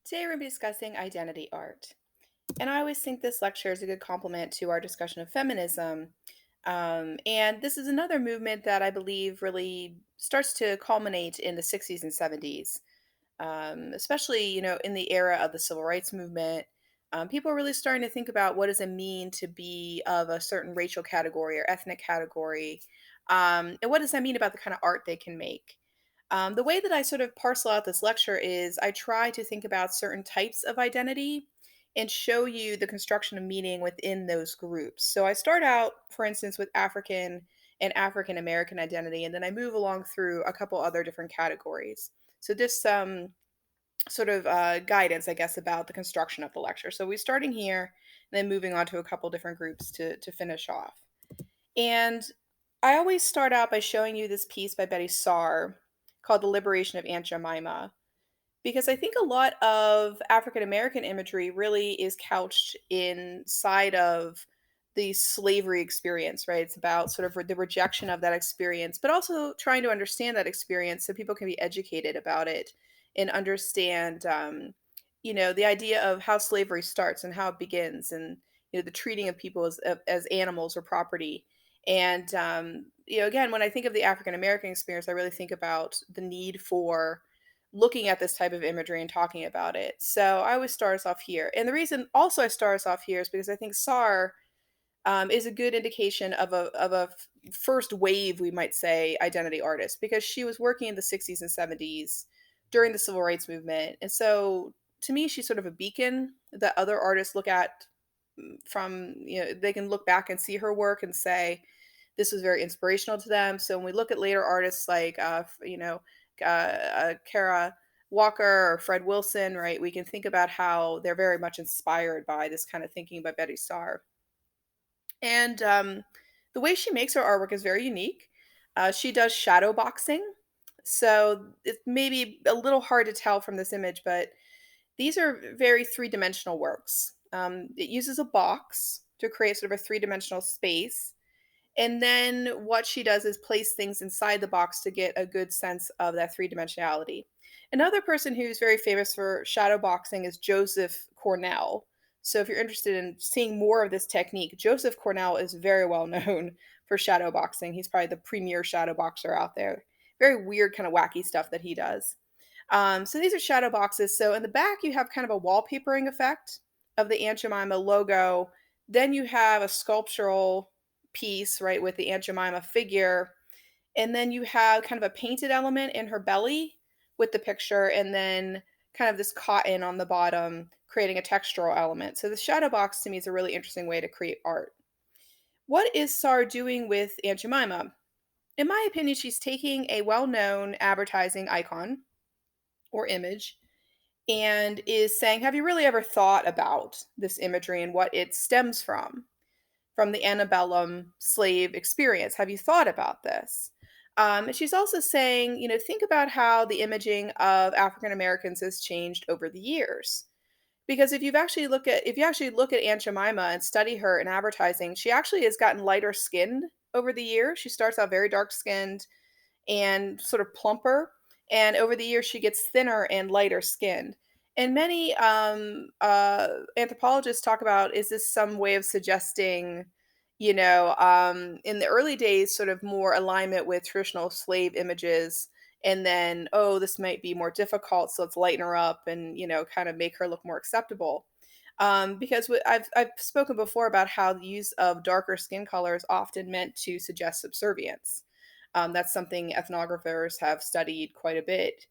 Today we're going to be discussing identity art. And I always think this lecture is a good complement to our discussion of feminism. And this is another movement that I believe really starts to culminate in the 60s and 70s, especially, in the era of the civil rights movement. People are really starting to think about what does it mean to be of a certain racial category or ethnic category, and what does that mean about the kind of art they can make. The way that I sort of parcel out this lecture is I try to think about certain types of identity and show you the construction of meaning within those groups. So I start out, for instance, with African and African American identity, and then I move along through a couple other different categories. So just some sort of guidance, I guess, about the construction of the lecture. So we're starting here and then moving on to a couple different groups to finish off. And I always start out by showing you this piece by Betty Saar called The Liberation of Aunt Jemima, because I think a lot of African American imagery really is couched inside of the slavery experience, right? It's about sort of the rejection of that experience, but also trying to understand that experience so people can be educated about it and understand, the idea of how slavery starts and how it begins, and the treating of people as animals or property. And again, when I think of the African American experience, I really think about the need for looking at this type of imagery and talking about it. So I always start us off here. And the reason also I start us off here is because I think SAR is a good indication of a first wave, we might say, identity artist, because she was working in the 60s and 70s during the civil rights movement. And so to me, she's sort of a beacon that other artists look at from, they can look back and see her work and say, this was very inspirational to them. So when we look at later artists like, Kara Walker or Fred Wilson, right, we can think about how they're very much inspired by this kind of thinking by Betty Starr. And the way she makes her artwork is very unique. She does shadow boxing. So it may be a little hard to tell from this image, but these are very three-dimensional works. It uses a box to create sort of a three-dimensional space. And then what she does is place things inside the box to get a good sense of that three dimensionality. Another person who's very famous for shadow boxing is Joseph Cornell. So if you're interested in seeing more of this technique, Joseph Cornell is very well known for shadow boxing. He's probably the premier shadow boxer out there. Very weird, kind of wacky stuff that he does. So these are shadow boxes. So in the back, you have kind of a wallpapering effect of the Aunt Jemima logo. Then you have a sculptural piece, right, with the Aunt Jemima figure. And then you have kind of a painted element in her belly with the picture, and then kind of this cotton on the bottom, creating a textural element. So the shadow box to me is a really interesting way to create art. What is Sar doing with Aunt Jemima? In my opinion, she's taking a well known advertising icon or image and is saying, have you really ever thought about this imagery and what it stems from the antebellum slave experience? Have you thought about this? And she's also saying, think about how the imaging of African Americans has changed over the years. Because if you actually look at Aunt Jemima and study her in advertising, she actually has gotten lighter skinned over the years. She starts out very dark skinned and sort of plumper, and over the years she gets thinner and lighter skinned. And many anthropologists talk about, is this some way of suggesting, in the early days, sort of more alignment with traditional slave images, and then, oh, this might be more difficult, so let's lighten her up and kind of make her look more acceptable. Because I've spoken before about how the use of darker skin color is often meant to suggest subservience. That's something ethnographers have studied quite a bit,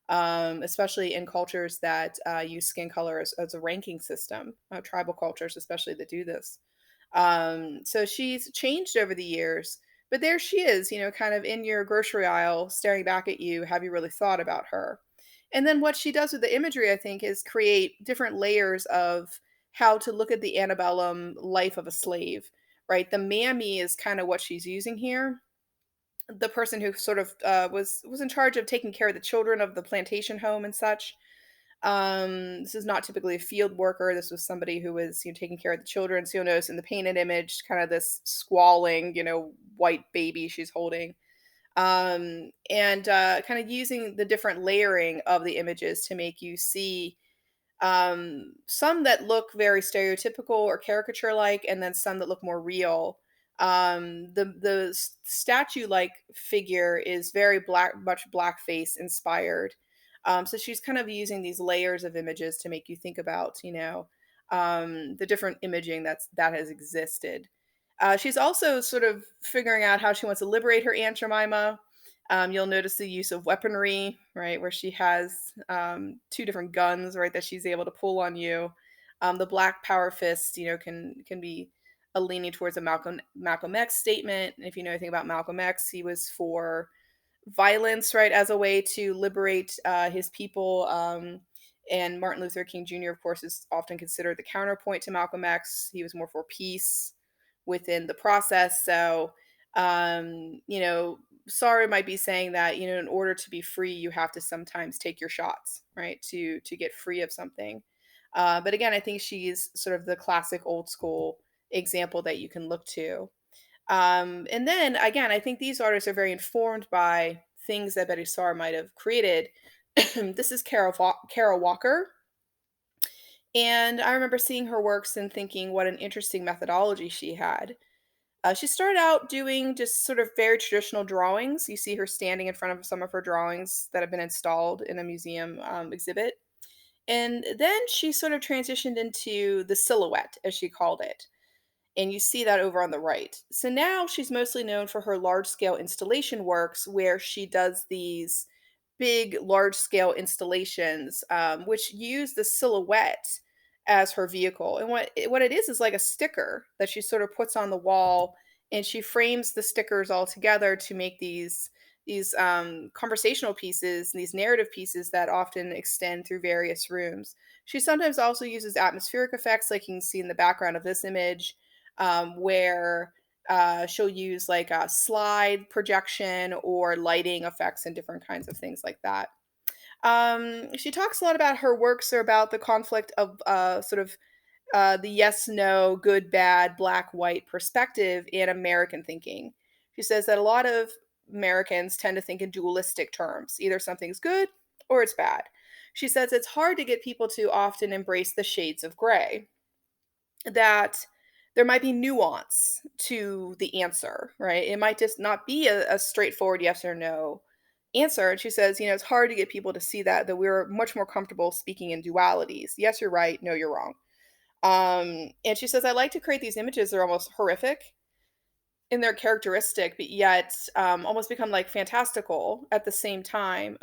especially in cultures that use skin color as a ranking system, tribal cultures, especially, that do this. So she's changed over the years, but there she is, kind of in your grocery aisle, staring back at you. Have you really thought about her? And then what she does with the imagery, I think, is create different layers of how to look at the antebellum life of a slave, right? The mammy is kind of what she's using here, the person who sort of was in charge of taking care of the children of the plantation home and such. This is not typically a field worker. This was somebody who was, taking care of the children. So you'll notice in the painted image, kind of this squalling, white baby she's holding. And kind of using the different layering of the images to make you see Some that look very stereotypical or caricature like, and then some that look more real. The statue like figure is very much blackface inspired. So she's kind of using these layers of images to make you think about, the different imaging that has existed. She's also sort of figuring out how she wants to liberate her Aunt Jemima. You'll notice the use of weaponry, right, where she has two different guns, right, that she's able to pull on you. The black power fist, can be a leaning towards a Malcolm X statement. And if you know anything about Malcolm X, he was for violence, right, as a way to liberate his people. And Martin Luther King Jr., of course, is often considered the counterpoint to Malcolm X. He was more for peace within the process. So, Sarah might be saying that, in order to be free, you have to sometimes take your shots, right, to get free of something. But again, I think she's sort of the classic old school example that you can look to. And then again, I think these artists are very informed by things that Betty Saar might have created. This is Kara Walker. And I remember seeing her works and thinking what an interesting methodology she had. She started out doing just sort of very traditional drawings. You see her standing in front of some of her drawings that have been installed in a museum exhibit. And then she sort of transitioned into the silhouette, as she called it. And you see that over on the right. So now she's mostly known for her large scale installation works where she does these big, large scale installations, which use the silhouette as her vehicle. And what it is like a sticker that she sort of puts on the wall, and she frames the stickers all together to make these conversational pieces and these narrative pieces that often extend through various rooms. She sometimes also uses atmospheric effects, like you can see in the background of this image, where she'll use like a slide projection or lighting effects and different kinds of things like that. She talks a lot about her works are about the conflict of sort of the yes, no, good, bad, black, white perspective in American thinking. She says that a lot of Americans tend to think in dualistic terms either something's good or it's bad. She says it's hard to get people to often embrace the shades of gray, that there might be nuance to the answer, right? It might just not be a straightforward yes or no answer. And she says, it's hard to get people to see that we're much more comfortable speaking in dualities. Yes, you're right. No, you're wrong. And she says, I like to create these images that are almost horrific in their characteristic, but yet almost become like fantastical at the same time,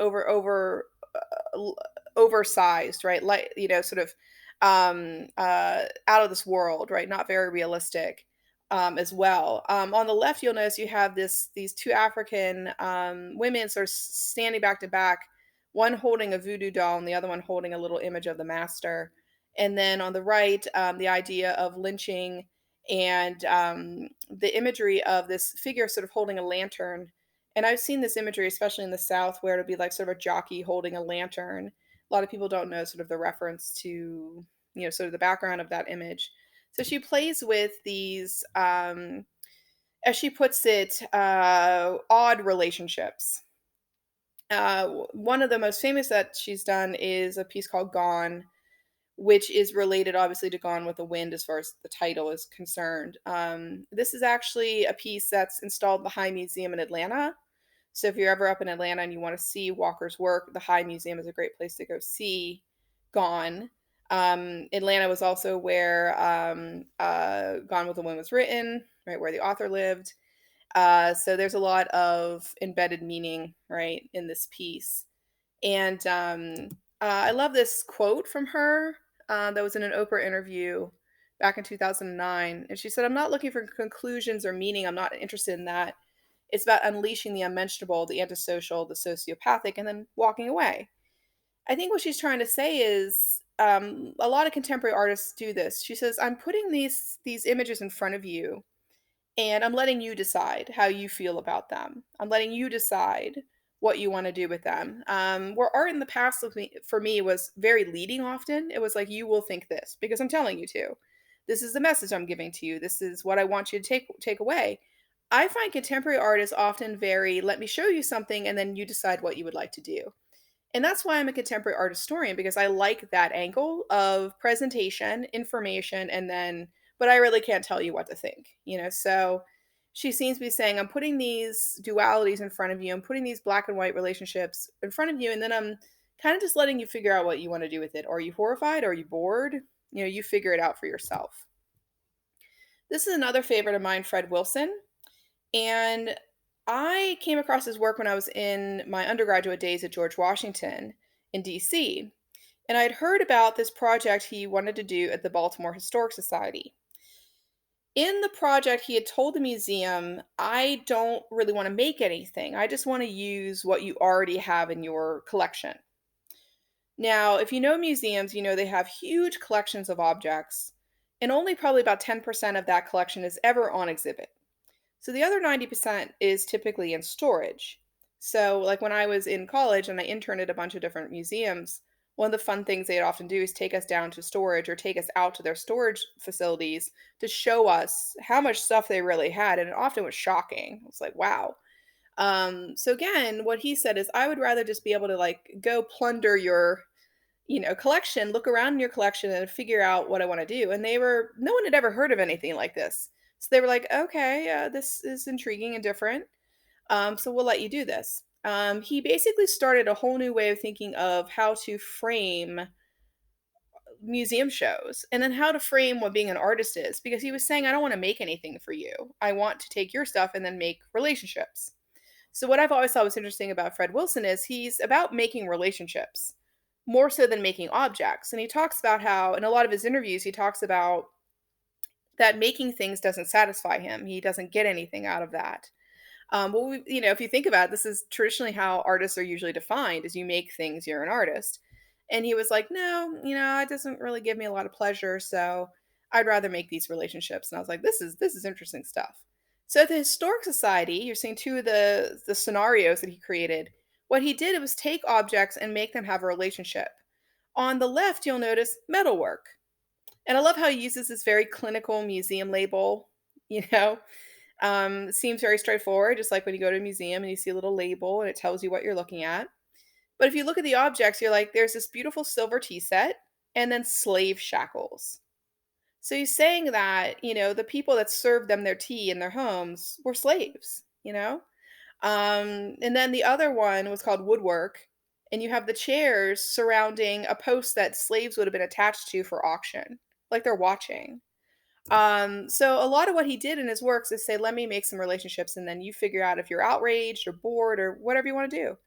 oversized, right? Like, sort of out of this world, right? Not very realistic as well. On the left, you'll notice you have these two African women sort of standing back to back, one holding a voodoo doll and the other one holding a little image of the master. And then on the right, the idea of lynching and the imagery of this figure sort of holding a lantern. And I've seen this imagery, especially in the South, where it'll be like sort of a jockey holding a lantern. A lot of people don't know sort of the reference to, sort of the background of that image. So she plays with these, as she puts it, odd relationships. One of the most famous that she's done is a piece called Gone, which is related obviously to Gone with the Wind as far as the title is concerned. This is actually a piece that's installed in the High Museum in Atlanta. So if you're ever up in Atlanta and you want to see Walker's work, the High Museum is a great place to go see Gone. Atlanta was also where Gone with the Wind was written, right, where the author lived. So there's a lot of embedded meaning, right, in this piece. And I love this quote from her that was in an Oprah interview back in 2009. And she said, I'm not looking for conclusions or meaning. I'm not interested in that. It's about unleashing the unmentionable, the antisocial, the sociopathic, and then walking away. I think what she's trying to say is a lot of contemporary artists do this. She says, I'm putting these images in front of you and I'm letting you decide how you feel about them. I'm letting you decide what you want to do with them. Where art in the past for me was very leading often. It was like, you will think this because I'm telling you to. This is the message I'm giving to you. This is what I want you to take away. I find contemporary art is often very, let me show you something and then you decide what you would like to do. And that's why I'm a contemporary art historian, because I like that angle of presentation, information, and then, but I really can't tell you what to think, you know? So she seems to be saying, I'm putting these dualities in front of you, I'm putting these black and white relationships in front of you, and then I'm kind of just letting you figure out what you want to do with it. Are you horrified? Are you bored? You know, you figure it out for yourself. This is another favorite of mine, Fred Wilson. And I came across his work when I was in my undergraduate days at George Washington in DC. And I'd heard about this project he wanted to do at the Baltimore Historic Society. In the project, he had told the museum, I don't really want to make anything. I just want to use what you already have in your collection. Now, if you know museums, you know they have huge collections of objects, and only probably about 10% of that collection is ever on exhibit. So the other 90% is typically in storage. So, like when I was in college and I interned at a bunch of different museums, one of the fun things they'd often do is take us down to storage or take us out to their storage facilities to show us how much stuff they really had. And it often was shocking. It's like, wow. So again, what he said is, I would rather just be able to like go plunder your, collection, look around in your collection and figure out what I want to do. And no one had ever heard of anything like this. So they were like, okay, this is intriguing and different. So we'll let you do this. He basically started a whole new way of thinking of how to frame museum shows and then how to frame what being an artist is, because he was saying, I don't want to make anything for you. I want to take your stuff and then make relationships. So what I've always thought was interesting about Fred Wilson is he's about making relationships more so than making objects. And he talks about how in a lot of his interviews he talks about that making things doesn't satisfy him. He doesn't get anything out of that. Well, if you think about it, this is traditionally how artists are usually defined: is you make things, you're an artist. And he was like, no, it doesn't really give me a lot of pleasure, so I'd rather make these relationships. And I was like, this is interesting stuff. So at the Historic Society, you're seeing two of the scenarios that he created. What he did was take objects and make them have a relationship. On the left, you'll notice metalwork. And I love how he uses this very clinical museum label, you know, seems very straightforward, just like when you go to a museum and you see a little label and it tells you what you're looking at. But if you look at the objects, you're like, there's this beautiful silver tea set and then slave shackles. So he's saying that, the people that served them their tea in their homes were slaves. And then the other one was called woodwork. And you have the chairs surrounding a post that slaves would have been attached to for auction, like they're watching. So a lot of what he did in his works is say, let me make some relationships, and then you figure out if you're outraged or bored or whatever you want to do.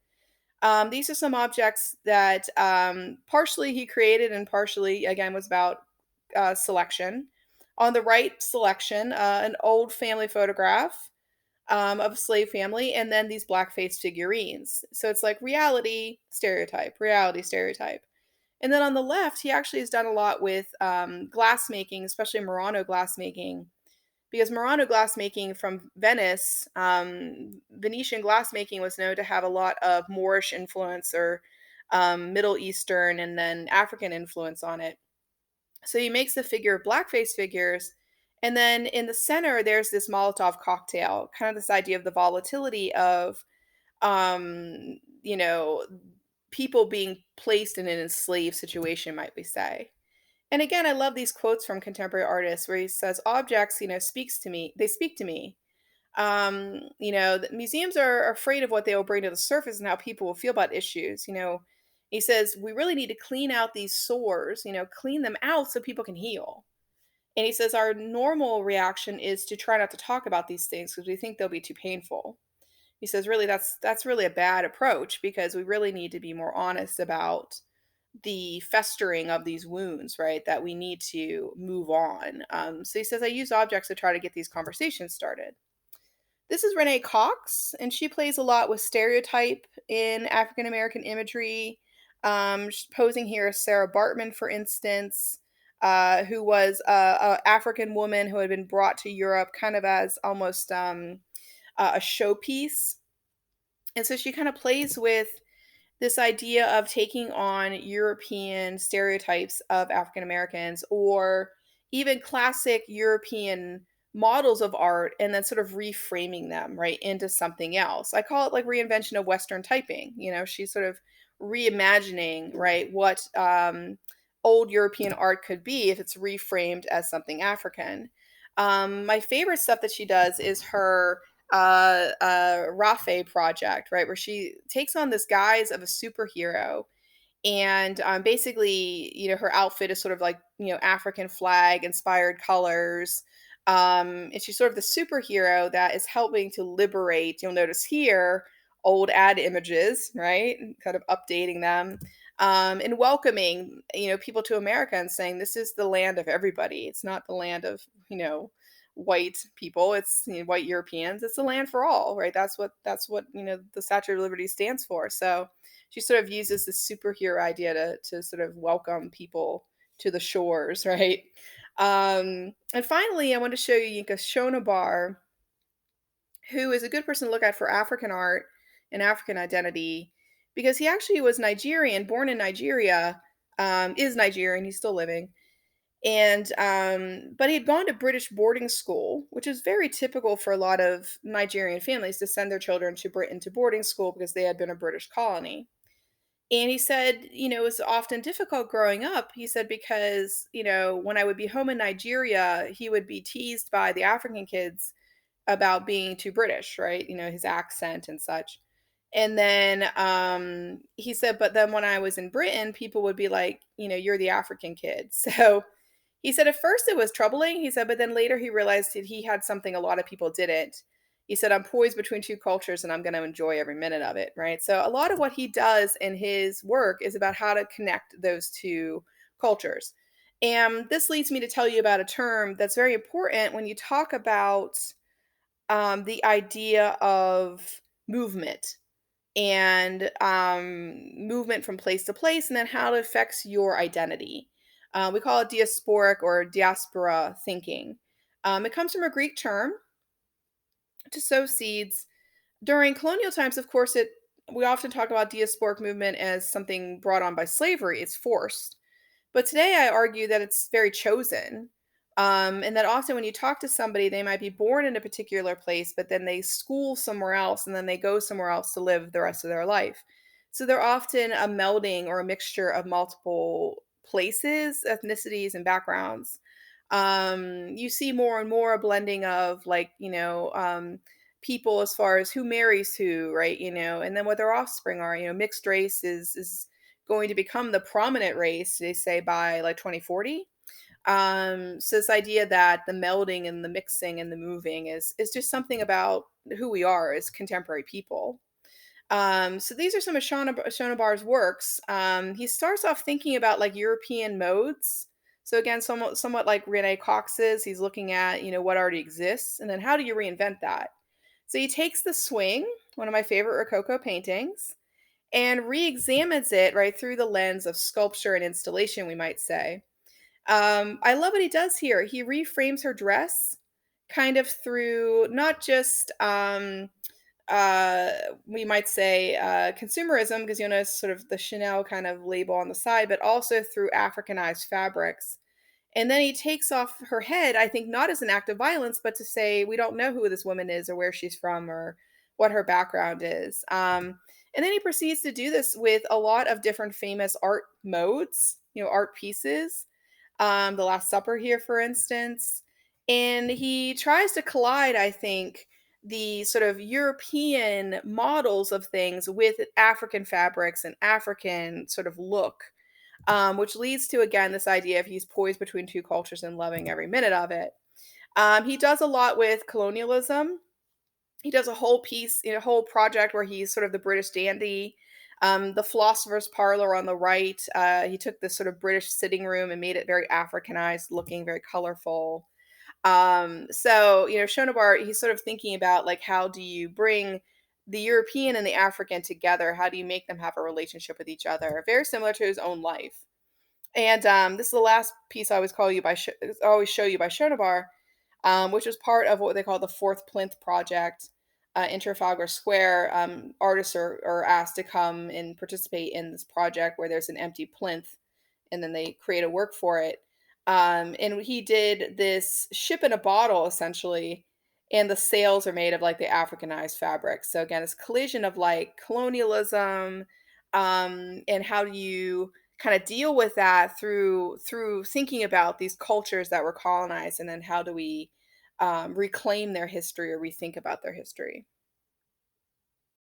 These are some objects that partially he created and partially, again, was about selection. On the right selection, an old family photograph of a slave family, and then these blackface figurines. So it's like reality, stereotype, reality, stereotype. And then on the left, he actually has done a lot with glass making, especially Murano glass making, because Murano glass making from Venice, Venetian glass making was known to have a lot of Moorish influence or Middle Eastern and then African influence on it. So he makes the figure of blackface figures. And then in the center, there's this Molotov cocktail, kind of this idea of the volatility of, um, you know, people being placed in an enslaved situation, might we say. And again, I love these quotes from contemporary artists where he says, objects, speaks to me, they speak to me. The museums are afraid of what they will bring to the surface and how people will feel about issues. He says, we really need to clean out these sores, clean them out so people can heal. And he says, our normal reaction is to try not to talk about these things because we think they'll be too painful. He says, really, that's really a bad approach because we really need to be more honest about the festering of these wounds, right? That we need to move on. So he says, I use objects to try to get these conversations started. This is Renee Cox, and she plays a lot with stereotype in African American imagery. She's posing here as Sarah Bartman, for instance, who was a African woman who had been brought to Europe kind of as almost a showpiece. And so she kind of plays with this idea of taking on European stereotypes of African Americans or even classic European models of art and then sort of reframing them right into something else. I call it like reinvention of Western typing. She's sort of reimagining, right, what old European art could be if it's reframed as something African. My favorite stuff that she does is her Rafe project, right, where she takes on this guise of a superhero and basically, her outfit is sort of like African flag inspired colors. And she's sort of the superhero that is helping to liberate. You'll notice here old ad images, right? Kind of updating them and welcoming people to America and saying this is the land of everybody. It's not the land of white people. It's white Europeans. It's the land for all, right? That's what the Statue of Liberty stands for. So she sort of uses this superhero idea to sort of welcome people to the shores, right? And finally, I want to show you Yinka Shonabar, who is a good person to look at for African art and African identity, because he actually was Nigerian, born in Nigeria, is Nigerian, he's still living. And but he'd gone to British boarding school, which is very typical for a lot of Nigerian families to send their children to Britain to boarding school because they had been a British colony. And he said, it was often difficult growing up. He said, because, when I would be home in Nigeria, he would be teased by the African kids about being too British, right? His accent and such. And then he said, but then when I was in Britain, people would be like, you're the African kid. So he said at first it was troubling. He said, but then later he realized that he had something a lot of people didn't. He said, I'm poised between two cultures and I'm going to enjoy every minute of it. Right. So a lot of what he does in his work is about how to connect those two cultures. And this leads me to tell you about a term that's very important when you talk about the idea of movement and movement from place to place, and then how it affects your identity. We call it diasporic or diaspora thinking. It comes from a Greek term, to sow seeds. During colonial times, of course, we often talk about diasporic movement as something brought on by slavery. It's forced. But today I argue that it's very chosen. And that often when you talk to somebody, they might be born in a particular place, but then they school somewhere else and then they go somewhere else to live the rest of their life. So they're often a melding or a mixture of multiple places, ethnicities, and backgrounds. You see more and more a blending of like, people as far as who marries who, right? And then what their offspring are. Mixed race is going to become the prominent race, they say, by like 2040. So this idea that the melding and the mixing and the moving is just something about who we are as contemporary people. So these are some of Shonabar's works. He starts off thinking about like European modes. So again, somewhat like Rene Cox's, he's looking at what already exists, and then how do you reinvent that? So he takes the swing, one of my favorite Rococo paintings, and re-examines it right through the lens of sculpture and installation, we might say. I love what he does here. He reframes her dress kind of through not just uh, we might say consumerism, because you'll notice sort of the Chanel kind of label on the side, but also through Africanized fabrics. And then he takes off her head, I think not as an act of violence, but to say we don't know who this woman is or where she's from or what her background is. And then he proceeds to do this with a lot of different famous art modes, art pieces. The Last Supper here, for instance. And he tries to collide, I think, the sort of European models of things with African fabrics and African sort of look, which leads to, again, this idea of he's poised between two cultures and loving every minute of it. He does a lot with colonialism. He does a whole piece, a whole project where he's sort of the British dandy. The philosopher's parlor on the right. He took this sort of British sitting room and made it very Africanized looking, very colorful. So, Shonabar, he's sort of thinking about like how do you bring the European and the African together? How do you make them have a relationship with each other? Very similar to his own life. And this is the last piece I always show you by Shonabar, which was part of what they call the Fourth Plinth Project. In Trafalgar Square, artists are asked to come and participate in this project where there's an empty plinth, and then they create a work for it. And he did this ship in a bottle essentially, and the sails are made of like the Africanized fabric. So again, this collision of like colonialism, And how do you kind of deal with that through thinking about these cultures that were colonized, and then how do we reclaim their history or rethink about their history?